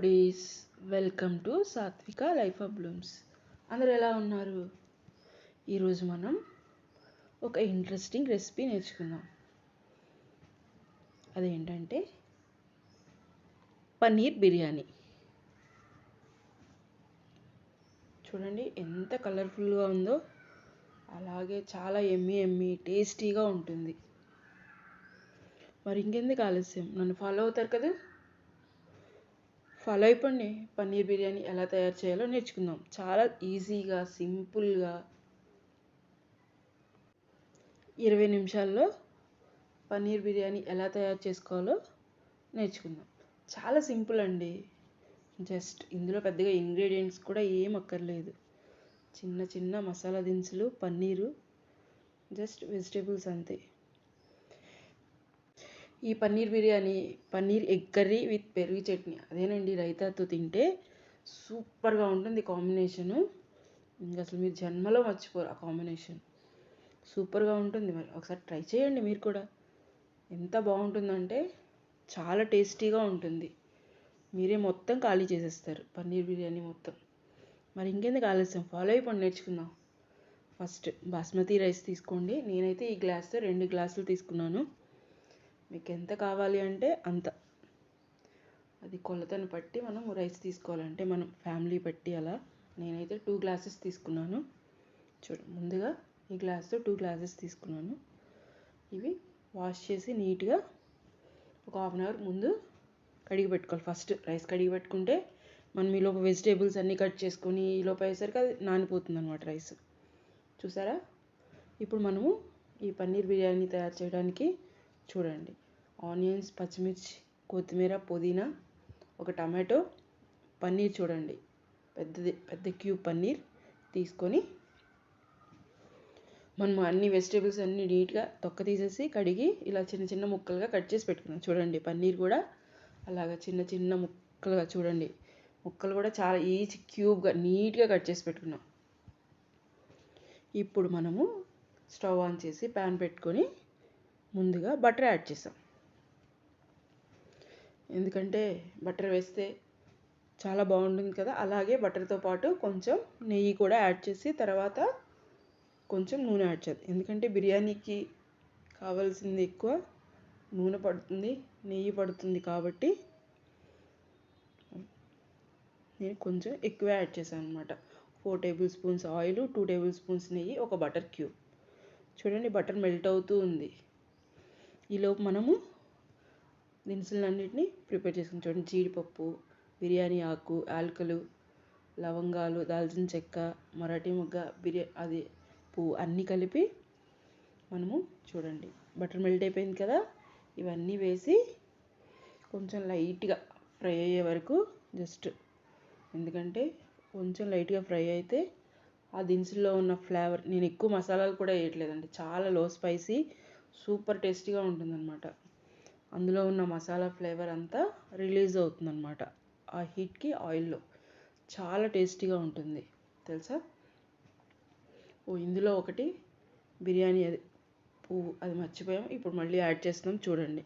Foodies, welcome to సాత్విక life of Bloom's. అందరు ఎలా ఉన్నారు? ఈరోజు మనం ఒక ఇంట్రెస్టింగ్ రెసిపీ నేర్చుకుందాం. అదేంటంటే పన్నీర్ బిర్యానీ. చూడండి ఎంత కలర్ఫుల్గా ఉందో, అలాగే చాలా ఎమ్మీ టేస్టీగా ఉంటుంది. మరి ఇంకెందుకు ఆలస్యం, నన్ను ఫాలో అవుతారు కదా? ఫాలో అయిపోండి. పన్నీర్ బిర్యానీ ఎలా తయారు చేయాలో నేర్చుకుందాం. చాలా ఈజీగా, సింపుల్గా 20 నిమిషాల్లో పన్నీర్ బిర్యానీ ఎలా తయారు చేసుకోవాలో నేర్చుకుందాం. చాలా సింపుల్ అండి. జస్ట్ ఇందులో పెద్దగా ఇంగ్రీడియంట్స్ కూడా ఏం అక్కర్లేదు. చిన్న చిన్న మసాలా దినుసులు, పన్నీరు, జస్ట్ వెజిటేబుల్స్ అంతే. ఈ paneer biryani paneer egg curry with పెరుగు చట్నీ, అదేనండి రైతాతో తింటే సూపర్గా ఉంటుంది కాంబినేషను. ఇంకా అసలు మీరు జన్మలో మర్చిపోరు ఆ కాంబినేషన్. సూపర్గా ఉంటుంది. మరి ఒకసారి ట్రై చేయండి మీరు కూడా. ఎంత బాగుంటుందంటే చాలా టేస్టీగా ఉంటుంది. మీరే మొత్తం ఖాళీ చేసేస్తారు పన్నీర్ బిర్యానీ మొత్తం. మరి ఇంకెందుకు ఆలస్యం, ఫాలో అయిపోండి, నేర్చుకుందాం. ఫస్ట్ బాస్మతి రైస్ తీసుకోండి. నేనైతే ఈ గ్లాస్తో 2 గ్లాసులు తీసుకున్నాను. మీకు ఎంత కావాలి అంటే అంత, అది కొలతను బట్టి మనం రైస్ తీసుకోవాలంటే మనం ఫ్యామిలీ బట్టి అలా. నేనైతే 2 గ్లాసెస్ తీసుకున్నాను. ముందుగా ఈ గ్లాస్తో 2 గ్లాసెస్ తీసుకున్నాను. ఇవి వాష్ చేసి నీట్గా ఒక 1/2 అవర్ ముందు కడిగి పెట్టుకోవాలి. ఫస్ట్ రైస్ కడిగి పెట్టుకుంటే మనం ఈలోపు వెజిటేబుల్స్ అన్నీ కట్ చేసుకొని ఈలోపు అయ్యేసరికి అది నానిపోతుంది అనమాట రైస్. చూసారా? ఇప్పుడు మనము ఈ పన్నీర్ బిర్యానీ తయారు చేయడానికి చూడండి, ఆనియన్స్, పచ్చిమిర్చి, కొత్తిమీర, పుదీనా, ఒక టమాటో, పన్నీర్ చూడండి పెద్ద క్యూబ్ పన్నీర్ తీసుకొని మనం అన్ని వెజిటేబుల్స్ అన్నీ నీట్గా తొక్క తీసేసి కడిగి ఇలా చిన్న చిన్న ముక్కలుగా కట్ చేసి పెట్టుకున్నాం. చూడండి పన్నీర్ కూడా అలాగా చిన్న చిన్న ముక్కలుగా, చూడండి ముక్కలు కూడా చాలా ఈచ్ క్యూబ్గా నీట్గా కట్ చేసి పెట్టుకున్నాం. ఇప్పుడు మనము స్టవ్ ఆన్ చేసి ప్యాన్ పెట్టుకొని ముందుగా బటర్ యాడ్ చేసాం. ఎందుకంటే బటర్ వేస్తే చాలా బాగుంటుంది కదా. అలాగే బటర్తో పాటు కొంచెం నెయ్యి కూడా యాడ్ చేసి తర్వాత కొంచెం నూనె యాడ్ చేద్దాం. ఎందుకంటే బిర్యానీకి కావాల్సింది ఎక్కువ నూనె పడుతుంది, నెయ్యి పడుతుంది, కాబట్టి నేను కొంచెం ఎక్కువ యాడ్ చేశాను అనమాట. 4 table spoons oil, 2 table spoons నెయ్యి, ఒక బటర్ క్యూబ్. చూడండి బటర్ మెల్ట్ అవుతూ ఉంది. ఈలోపు మనము దినుసులన్నింటినీ ప్రిపేర్ చేసుకుని చూడండి, జీడిపప్పు, బిర్యానీ ఆకు, యాలకులు, లవంగాలు, దాల్చిన చెక్క, మరాఠీ మొగ్గ, అది పువ్వు అన్నీ కలిపి మనము చూడండి బటర్ మెల్ట్ అయిపోయింది కదా. ఇవన్నీ వేసి కొంచెం లైట్గా ఫ్రై అయ్యే వరకు జస్ట్, ఎందుకంటే కొంచెం లైట్గా ఫ్రై అయితే ఆ దినుసుల్లో ఉన్న ఫ్లేవర్, నేను ఎక్కువ మసాలాలు కూడా వేయట్లేదండి, చాలా లో స్పైసీ సూపర్ టేస్టీగా ఉంటుందన్నమాట. అందులో ఉన్న మసాలా ఫ్లేవర్ అంతా రిలీజ్ అవుతుందన్నమాట ఆ హీట్కి, ఆయిల్లో చాలా టేస్టీగా ఉంటుంది తెలుసా. ఇందులో ఒకటి బిర్యానీ అది పువ్వు, అది మర్చిపోయాం, ఇప్పుడు మళ్ళీ యాడ్ చేస్తున్నాం. చూడండి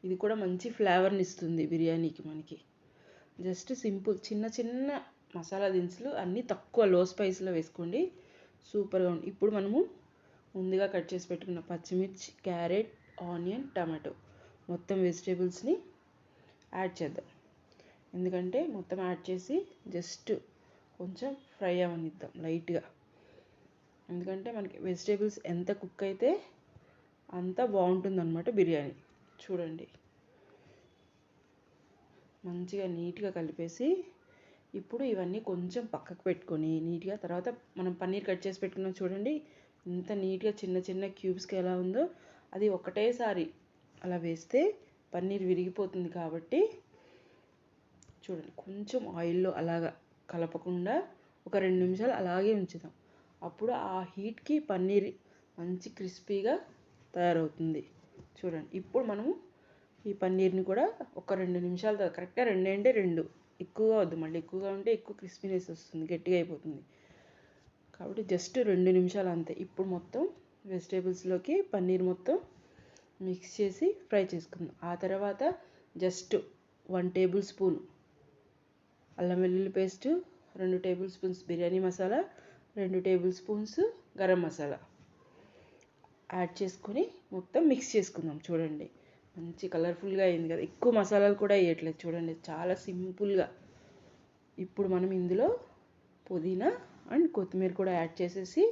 ఇది కూడా మంచి ఫ్లేవర్ని ఇస్తుంది బిర్యానీకి మనకి. జస్ట్ సింపుల్ చిన్న చిన్న మసాలా దినుసులు అన్నీ తక్కువ లో స్పైస్లో వేసుకోండి, సూపర్గా ఉంది. ఇప్పుడు మనము ముందుగా కట్ చేసి పెట్టుకున్న పచ్చిమిర్చి, క్యారెట్, ఆనియన్, టమాటో మొత్తం వెజిటేబుల్స్ని యాడ్ చేద్దాం. ఎందుకంటే మొత్తం యాడ్ చేసి జస్ట్ కొంచెం ఫ్రై అవనిద్దాం లైట్గా. ఎందుకంటే మనకి వెజిటేబుల్స్ ఎంత కుక్ అయితే అంత బాగుంటుందన్నమాట బిర్యానీ. చూడండి మంచిగా నీట్గా కలిపేసి ఇప్పుడు ఇవన్నీ కొంచెం పక్కకు పెట్టుకొని నీట్గా తర్వాత మనం పన్నీర్ కట్ చేసి పెట్టుకున్నాం. చూడండి ఇంత నీట్గా చిన్న చిన్న క్యూబ్స్కి ఎలా ఉందో, అది ఒకటేసారి అలా వేస్తే పన్నీర్ విరిగిపోతుంది. కాబట్టి చూడండి కొంచెం ఆయిల్లో అలాగా కలపకుండా ఒక 2 నిమిషాలు అలాగే ఉంచుదాం. అప్పుడు ఆ హీట్కి పన్నీర్ మంచి క్రిస్పీగా తయారవుతుంది. చూడండి ఇప్పుడు మనము ఈ పన్నీర్ని కూడా ఒక 2 నిమిషాల తర్వాత, కరెక్ట్గా 2 అంటే 2, ఎక్కువగా వద్దు, మళ్ళీ ఎక్కువగా ఉంటే ఎక్కువ క్రిస్పీనెస్ వస్తుంది, గట్టిగా అయిపోతుంది. కాబట్టి జస్ట్ 2 నిమిషాలు అంతే. ఇప్పుడు మొత్తం వెజిటేబుల్స్లోకి పన్నీర్ మొత్తం మిక్స్ చేసి ఫ్రై చేసుకుందాం. ఆ తర్వాత జస్ట్ 1 టేబుల్ స్పూన్ అల్లం వెల్లుల్లి paste, 2 table spoons biryani masala, 2 table spoons garam masala add చేసుకొని మొత్తం మిక్స్ చేసుకుందాం. చూడండి మంచి కలర్ఫుల్గా అయింది కదా. ఎక్కువ మసాలాలు కూడా వేయట్లేదు చూడండి, చాలా సింపుల్గా. ఇప్పుడు మనం ఇందులో పుదీనా అండ్ కొత్తిమీర కూడా యాడ్ చేసేసి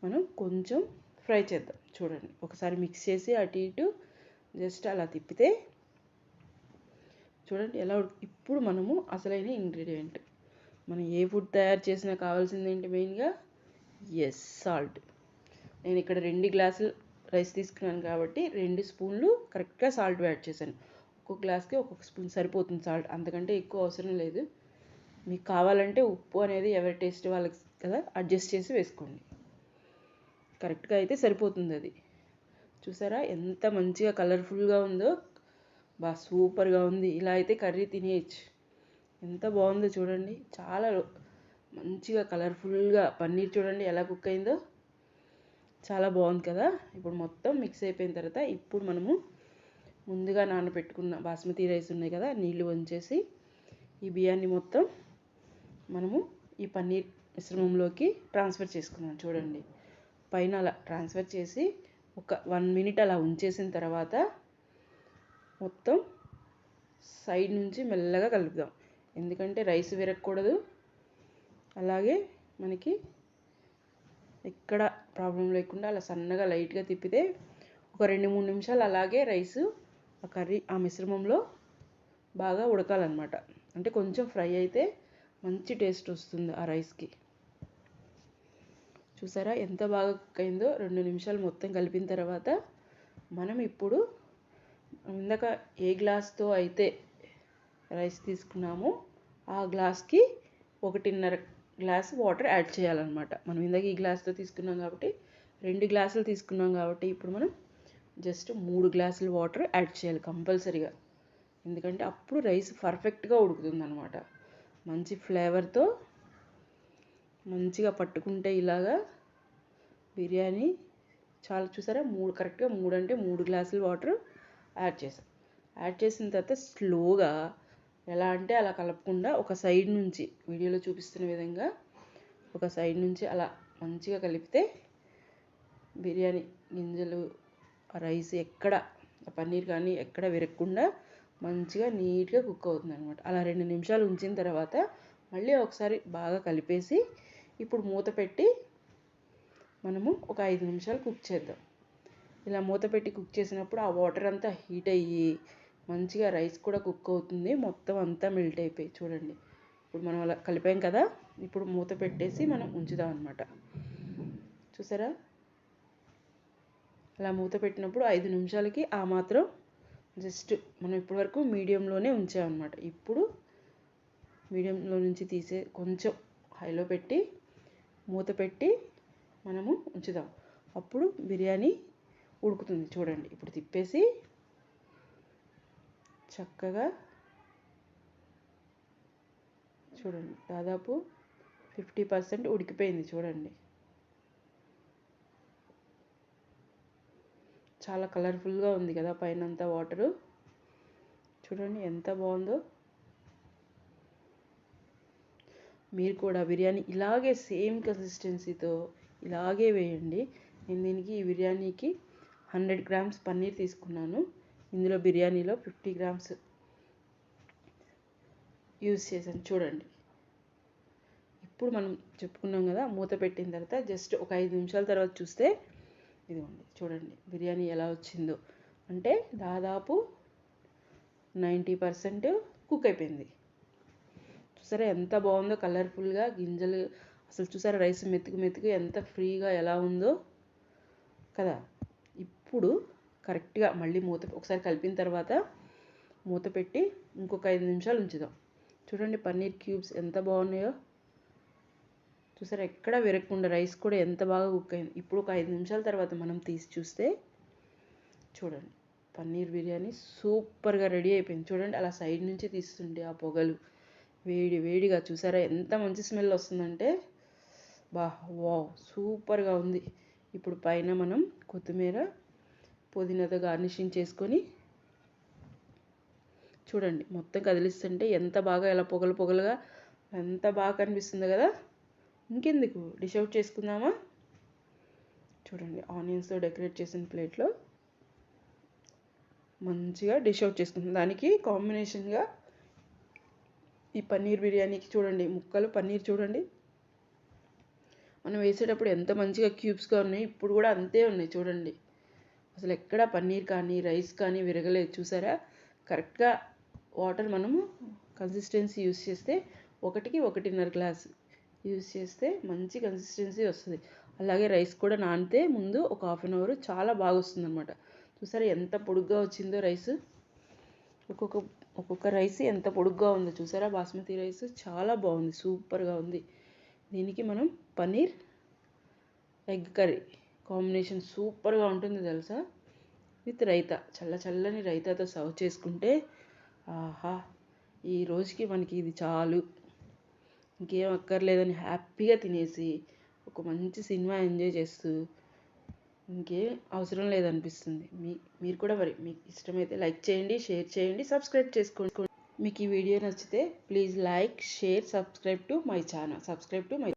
మనం కొంచెం ఫ్రై చేద్దాం. చూడండి ఒకసారి మిక్స్ చేసి అటు ఇటు జస్ట్ అలా తిప్పితే చూడండి ఎలా. ఇప్పుడు మనము అసలైన ఇంగ్రీడియంట్, మనం ఏ ఫుడ్ తయారు చేసినా కావాల్సింది ఏంటి మెయిన్గా, సాల్ట్. నేను ఇక్కడ 2 గ్లాసులు రైస్ తీసుకున్నాను కాబట్టి 2 స్పూన్లు కరెక్ట్గా సాల్ట్ యాడ్ చేశాను. ఒక్కొక్క గ్లాస్కి ఒక్కొక్క స్పూన్ సరిపోతుంది సాల్ట్, అంతకంటే ఎక్కువ అవసరం లేదు. మీకు కావాలంటే ఉప్పు అనేది ఎవరి టేస్ట్ వాళ్ళకి కదా అడ్జస్ట్ చేసి వేసుకోండి. కరెక్ట్గా అయితే సరిపోతుంది అది. చూసారా ఎంత మంచిగా కలర్ఫుల్గా ఉందో, సూపర్గా ఉంది. ఇలా అయితే కర్రీ తినేయచ్చు. ఎంత బాగుందో చూడండి, చాలా మంచిగా కలర్ఫుల్గా పన్నీర్ చూడండి ఎలా కుక్ అయిందో, చాలా బాగుంది కదా. ఇప్పుడు మొత్తం మిక్స్ అయిపోయిన తర్వాత ఇప్పుడు మనము ముందుగా నానబెట్టుకున్న బాస్మతి రైస్ ఉన్నాయి కదా, నీళ్ళు వంచేసి ఈ బియ్యాన్ని మొత్తం మనము ఈ పన్నీర్ మిశ్రమంలోకి ట్రాన్స్ఫర్ చేసుకున్నాం. చూడండి పైన అలా ట్రాన్స్ఫర్ చేసి ఒక 1 మినిట్ అలా ఉంచేసిన తర్వాత మొత్తం సైడ్ నుంచి మెల్లగా కలుపుదాం, ఎందుకంటే రైస్ విరగకూడదు. అలాగే మనకి ఎక్కడ ప్రాబ్లం లేకుండా అలా సన్నగా లైట్గా తిప్పితే ఒక 2-3 నిమిషాలు అలాగే రైసు ఆ కర్రీ ఆ మిశ్రమంలో బాగా ఉడకాలన్నమాట. అంటే కొంచెం ఫ్రై అయితే మంచి టేస్ట్ వస్తుంది ఆ రైస్కి. చూసారా ఎంత బాగా కుక్ అయిందో. 2 నిమిషాలు మొత్తం కలిపిన తర్వాత మనం ఇప్పుడు ఇందాక ఏ గ్లాస్తో అయితే రైస్ తీసుకున్నామో ఆ గ్లాస్కి 1.5 గ్లాస్ వాటర్ యాడ్ చేయాలన్నమాట. మనం ఇందాక ఈ గ్లాస్తో తీసుకున్నాం కాబట్టి 2 గ్లాసులు తీసుకున్నాం కాబట్టి ఇప్పుడు మనం జస్ట్ 3 గ్లాసులు వాటర్ యాడ్ చేయాలి కంపల్సరీగా, ఎందుకంటే అప్పుడు రైస్ పర్ఫెక్ట్గా ఉడుకుతుంది అనమాట. మంచి ఫ్లేవర్తో మంచిగా పట్టుకుంటే ఇలాగా బిర్యానీ చాలా. చూసారా కరెక్ట్గా 3 అంటే 3 గ్లాసులు వాటర్ యాడ్ చేసాం. యాడ్ చేసిన తర్వాత స్లోగా ఎలా అంటే అలా కలపకుండా ఒక సైడ్ నుంచి వీడియోలో చూపిస్తున్న విధంగా ఒక సైడ్ నుంచి అలా మంచిగా కలిపితే బిర్యానీ గింజలు రైస్ ఎక్కడ పన్నీర్ కానీ ఎక్కడ విరగకుండా మంచిగా నీట్గా కుక్ అవుతుంది అనమాట. అలా 2 నిమిషాలు ఉంచిన తర్వాత మళ్ళీ ఒకసారి బాగా కలిపేసి ఇప్పుడు మూత పెట్టి మనము ఒక 5 నిమిషాలు కుక్ చేద్దాం. ఇలా మూత పెట్టి కుక్ చేసినప్పుడు ఆ వాటర్ అంతా హీట్ అయ్యి మంచిగా రైస్ కూడా కుక్ అవుతుంది, మొత్తం అంతా మెల్ట్ అయిపోయి. చూడండి ఇప్పుడు మనం అలా కలిపాం కదా, ఇప్పుడు మూత పెట్టేసి మనం ఉంచుదాం అనమాట. చూసారా అలా మూత పెట్టినప్పుడు 5 నిమిషాలకి ఆ మాత్రం జస్ట్ మనం ఇప్పటివరకు మీడియంలోనే ఉంచామన్నమాట. ఇప్పుడు మీడియంలో నుంచి తీసే కొంచెం హైలో పెట్టి మూత పెట్టి మనము ఉంచుదాం, అప్పుడు బిర్యానీ ఉడుకుతుంది. చూడండి ఇప్పుడు తిప్పేసి చక్కగా చూడండి దాదాపు 50% ఉడికిపోయింది. చూడండి చాలా కలర్ఫుల్గా ఉంది కదా పైన అంతా వాటరు. చూడండి ఎంత బాగుందో. మీరు కూడా బిర్యానీ ఇలాగే సేమ్ కన్సిస్టెన్సీతో ఇలాగే వేయండి. నేను దీనికి ఈ బిర్యానీకి 100 గ్రామ్స్ పన్నీర్ తీసుకున్నాను, ఇందులో బిర్యానీలో 50 గ్రామ్స్ యూజ్ చేశాను. చూడండి ఇప్పుడు మనం చెప్పుకున్నాం కదా, మూత పెట్టిన తర్వాత జస్ట్ ఒక 5 నిమిషాల తర్వాత చూస్తే ఇదిగోండి చూడండి బిర్యానీ ఎలా వచ్చిందో. అంటే దాదాపు 90% కుక్ అయిపోయింది. చూసారా ఎంత బాగుందో కలర్ఫుల్గా, గింజలు అసలు చూసారా రైస్ మెతుకు మెతుకు ఎంత ఫ్రీగా ఎలా ఉందో కదా. ఇప్పుడు కరెక్ట్గా మళ్ళీ ఒకసారి కలిపిన తర్వాత మూత పెట్టి ఇంకొక 5 నిమిషాలు ఉంచుదాం. చూడండి పన్నీర్ క్యూబ్స్ ఎంత బాగున్నాయో. చూసారా ఎక్కడ విరగకుండా రైస్ కూడా ఎంత బాగా కుక్ అయింది. ఇప్పుడు ఒక 5 నిమిషాల తర్వాత మనం తీసి చూస్తే చూడండి పన్నీర్ బిర్యానీ సూపర్గా రెడీ అయిపోయింది. చూడండి అలా సైడ్ నుంచి తీస్తుంటే ఆ పొగలు వేడిగా చూసారా ఎంత మంచి స్మెల్ వస్తుందంటే వావ్ సూపర్గా ఉంది. ఇప్పుడు పైన మనం కొత్తిమీర పుదీనాతో గార్నిషింగ్ చేసుకొని చూడండి మొత్తం కదిలిస్తుంటే ఎంత బాగా ఎలా పొగలు పొగలుగా ఎంత బాగా కనిపిస్తుందో కదా. ఇంకెందుకు డిష్ అవుట్ చేసుకుందామా. చూడండి ఆనియన్స్తో డెకరేట్ చేసిన ప్లేట్లో మంచిగా డిష్ అవుట్ చేసుకుందాం. దానికి కాంబినేషన్గా ఈ పన్నీర్ బిర్యానీకి చూడండి ముక్కలు పన్నీర్ చూడండి మనం వేసేటప్పుడు ఎంత మంచిగా క్యూబ్స్గా ఉన్నాయి, ఇప్పుడు కూడా అంతే ఉన్నాయి చూడండి. అసలు ఎక్కడ పన్నీర్ కానీ రైస్ కానీ విరగలేదు చూసారా. కరెక్ట్గా వాటర్ మనము కన్సిస్టెన్సీ యూస్ చేస్తే 1-1.5 గ్లాసు యూస్ చేస్తే మంచి కన్సిస్టెన్సీ వస్తుంది. అలాగే రైస్ కూడా నానితే ముందు ఒక హాఫ్ అన్ అవర్ చాలా బాగా వస్తుంది అనమాట. చూసారా ఎంత పొడుగ్గా వచ్చిందో రైస్. ఒక్కొక్క రైస్ ఎంత పొడుగ్గా ఉందో చూసారా. బాస్మతి రైస్ చాలా బాగుంది, సూపర్గా ఉంది. దీనికి మనం పన్నీర్ ఎగ్ కర్రీ కాంబినేషన్ సూపర్గా ఉంటుంది తెలుసా. విత్ రైతా, చల్లని రైతాతో సర్వ్ చేసుకుంటే ఆహా, ఈ రోజుకి మనకి ఇది చాలు, ఇంకేం అక్కర్లేదని హ్యాపీగా తినేసి ఒక మంచి సినిమా ఎంజాయ్ చేస్తూ ఇంకేం అవసరం లేదనిపిస్తుంది. మీరు కూడా మరి మీకు ఇష్టమైతే లైక్ చేయండి, షేర్ చేయండి, సబ్స్క్రైబ్ చేసుకోండి. మీకు ఈ వీడియో నచ్చితే please like, share, subscribe to my channel.